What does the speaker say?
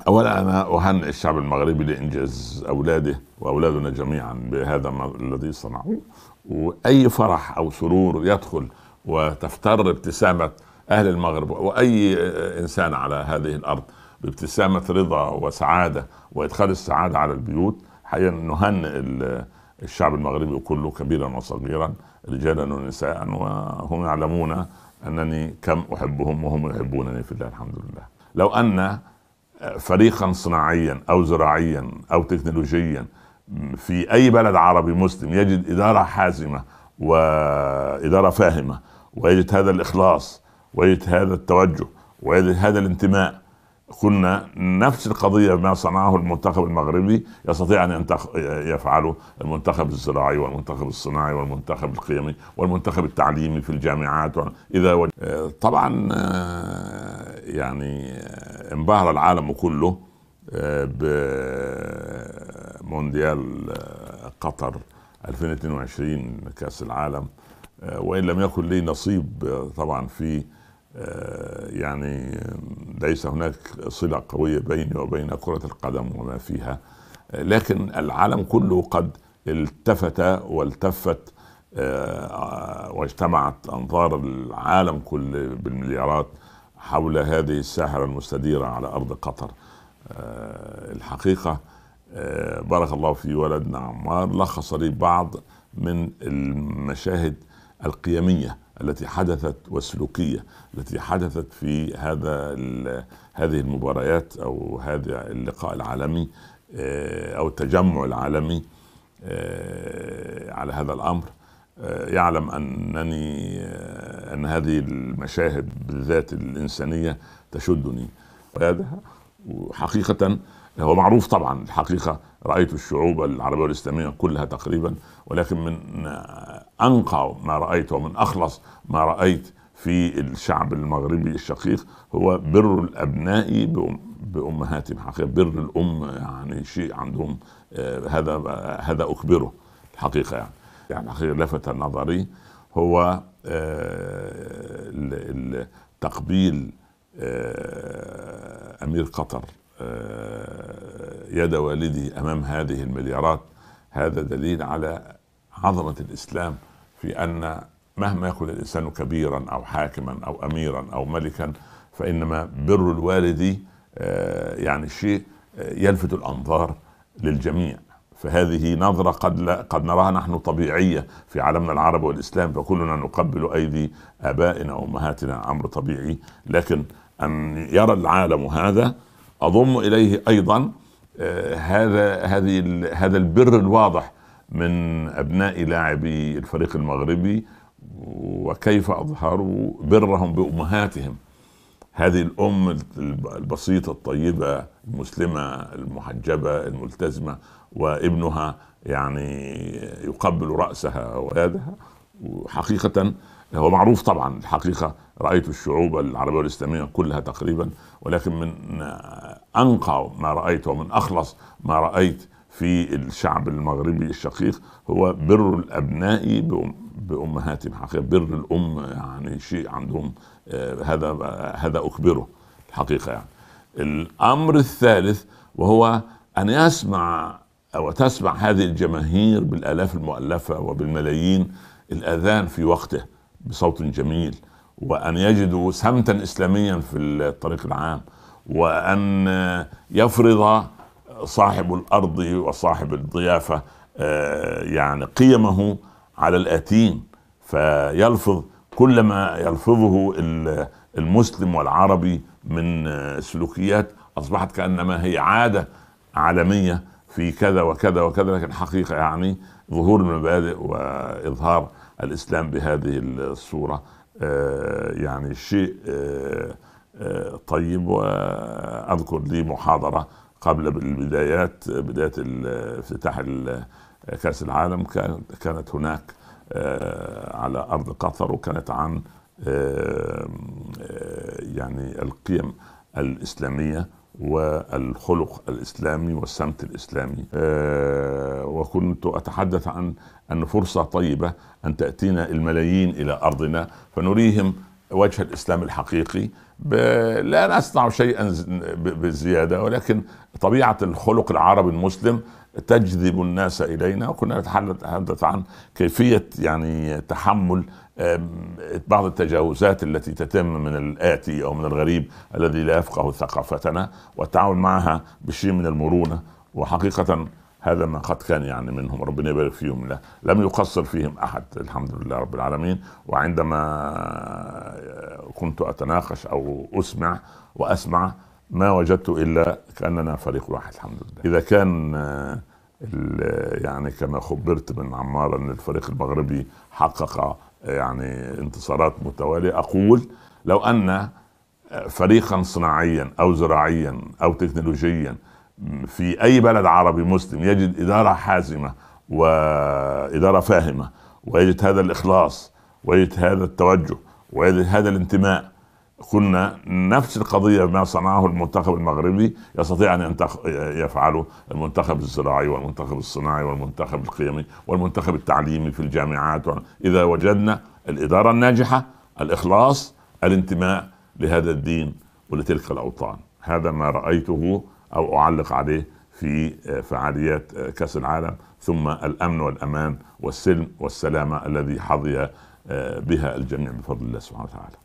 أولا أنا أهنئ الشعب المغربي لإنجاز أولاده وأولادنا جميعا بهذا الذي صنعوه، وأي فرح أو سرور يدخل وتفتر ابتسامة أهل المغرب وأي إنسان على هذه الأرض بابتسامة رضا وسعادة وإدخال السعادة على البيوت. حقيقة نهنئ الشعب المغربي كله كبيرا وصغيرا، رجالا ونساء، وهم يعلمون أنني كم أحبهم وهم يحبونني في الله الحمد لله. لو أن فريقا صناعيا او زراعيا او تكنولوجيا في اي بلد عربي مسلم يجد اداره حازمه واداره فاهمه، ويجد هذا الاخلاص ويجد هذا التوجه ويجد هذا الانتماء، كنا نفس القضيه ما صنعه المنتخب المغربي يستطيع ان يفعله المنتخب الزراعي والمنتخب الصناعي والمنتخب القيمي والمنتخب التعليمي في الجامعات. اذا طبعا يعني انبهر العالم كله بمونديال قطر 2022 كأس العالم، وإن لم يكن لي نصيب طبعا في يعني ليس هناك صلة قوية بيني وبين كرة القدم وما فيها، لكن العالم كله قد التفت والتفت واجتمعت أنظار العالم كله بالمليارات حول هذه الساحرة المستديرة على أرض قطر. الحقيقة بارك الله في ولدنا عمار لخص لي بعض من المشاهد القيمية التي حدثت والسلوكية التي حدثت في هذه المباريات أو هذا اللقاء العالمي أو التجمع العالمي على هذا الأمر. يعلم أن هذه المشاهد بالذات الإنسانية تشدني. وحقيقة هو معروف طبعا، الحقيقة رأيت الشعوب العربية والإسلامية كلها تقريبا، ولكن من أنقى ما رأيت ومن أخلص ما رأيت في الشعب المغربي الشقيق هو بر الأبناء بأمهاتهم. حقيقة بر الأم يعني شيء عندهم، هذا أكبره الحقيقة. يعني حقيقة لفت نظري هو تقبيل أمير قطر يد والدي أمام هذه المليارات. هذا دليل على عظمة الإسلام في أن مهما يكن الإنسان كبيرا أو حاكما أو أميرا أو ملكا، فإنما بر الوالد يعني شيء يلفت الأنظار للجميع. فهذه نظرة قد نراها نحن طبيعية في عالمنا العربي والإسلام، فكلنا نقبل أيدي آبائنا وأمهاتنا، أمر طبيعي. لكن أن يرى العالم هذا أضم إليه أيضا هذا البر الواضح من أبناء لاعبي الفريق المغربي، وكيف أظهروا برهم بأمهاتهم. هذه الأم البسيطة الطيبة المسلمة المحجبة الملتزمة، وابنها يعني يقبل رأسها ويدها. وحقيقة هو معروف طبعا، الحقيقة رأيت الشعوب العربية والإسلامية كلها تقريبا، ولكن من أنقى ما رأيت ومن أخلص ما رأيت في الشعب المغربي الشقيق هو بر الأبناء بأمهاتهم. حقيقة بر الأم يعني شيء عندهم، هذا أكبره الحقيقة. يعني الأمر الثالث وهو أن يسمع أو تسمع هذه الجماهير بالآلاف المؤلفة وبالملايين الأذان في وقته بصوت جميل، وأن يجدوا سمتا إسلاميا في الطريق العام، وأن يفرض صاحب الأرض وصاحب الضيافة يعني قيمه على الآتين، فيلفظ كل ما يلفظه المسلم والعربي من سلوكيات أصبحت كأنما هي عادة عالمية في كذا وكذا وكذا. لكن حقيقة يعني ظهور المبادئ وإظهار الإسلام بهذه الصورة يعني شيء طيب. وأذكر لي محاضرة قبل بداية افتتاح كأس العالم كانت هناك على أرض قطر، وكانت عن يعني القيم الإسلامية والخلق الإسلامي والسمت الإسلامي. وكنت أتحدث عن أن فرصة طيبة أن تأتينا الملايين إلى أرضنا فنريهم وجه الإسلام الحقيقي. لا نصنع شيئا بزيادة، ولكن طبيعة الخلق العربي المسلم تجذب الناس إلينا. وكنا نتحدث عن كيفية يعني تحمل بعض التجاوزات التي تتم من الآتي أو من الغريب الذي لا يفقه ثقافتنا، والتعامل معها بشيء من المرونة. وحقيقة هذا ما قد كان يعني منهم، ربنا يبارك فيهم، لم يقصر فيهم أحد الحمد لله رب العالمين. وعندما كنت أتناقش أو أسمع وأسمع ما وجدت إلا كأننا فريق واحد الحمد لله. إذا كان يعني كما خبرت من عمار أن الفريق المغربي حقق يعني انتصارات متوالية، أقول لو أن فريقا صناعيا أو زراعيا أو تكنولوجيا في أي بلد عربي مسلم يجد إدارة حازمة وإدارة فاهمة، ويجد هذا الإخلاص، ويجد هذا التوجه، ويجد هذا الانتماء، كنا نفس القضية ما صنعه المنتخب المغربي يستطيع أن يفعله المنتخب الزراعي والمنتخب الصناعي والمنتخب القيمي والمنتخب التعليمي في الجامعات. إذا وجدنا الإدارة الناجحة، الإخلاص، الانتماء لهذا الدين ولتلك الأوطان. هذا ما رأيته أو أعلق عليه في فعاليات كأس العالم، ثم الأمن والأمان والسلم والسلامة الذي حظي بها الجميع بفضل الله سبحانه وتعالى.